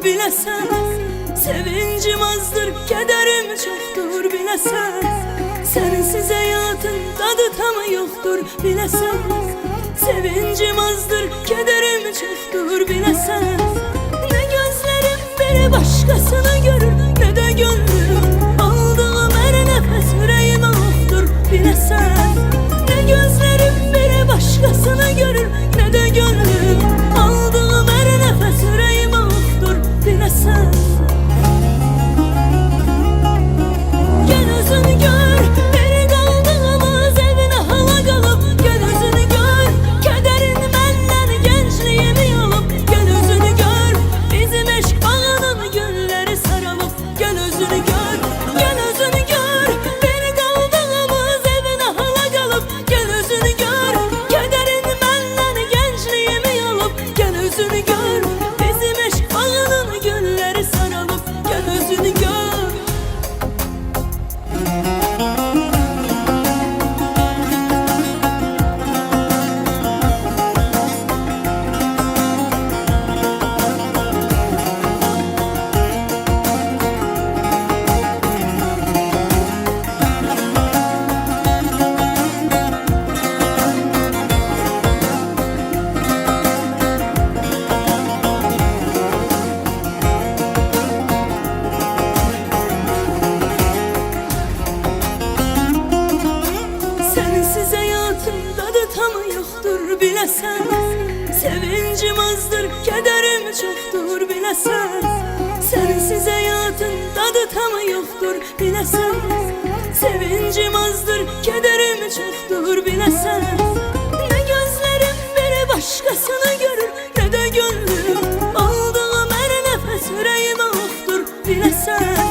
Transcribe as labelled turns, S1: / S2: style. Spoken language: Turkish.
S1: bilesen. Sevincim azdır, kederim çoktur bilesen. Sensiz hayatın tadı tamı yoktur bilesen. Sevincim azdır, kederim çoktur bilesen. Ne gözlerim biri başkasını görür, ne de gönlüm aldığım her nefes yüreğime oktur bilesen. Ne gözlerim biri başkasını görür, ne de gönlüm aldığım her nefes yüreğime oktur bilesen. Gel özün gör, biri kaldığımız evine hala kalıp. Gel özünü gör, kederin benden gençliğimi alıp. Gel özünü gör, bizim eşk bağının gülleri sarılıp. Gel özünü gör, gel özünü gör, biri kaldığımız evine hala kalıp. Gel özünü gör, kederin benden gençliğimi alıp. Gel özünü gör, bizim eşk bağının gülleri sarılıp. Gel özünü gör. Sensiz hayatın tadı tamı yoktur bilesen. Sevincim azdır, kederim çoktur bilesen. Sensiz hayatın tadı tamı yoktur bilesen. Sevincim azdır, kederim çoktur bilesen. Ne gözlerim biri başkasını görür, ne de gönlüm aldığım her nefes yüreğime oktur bilesen.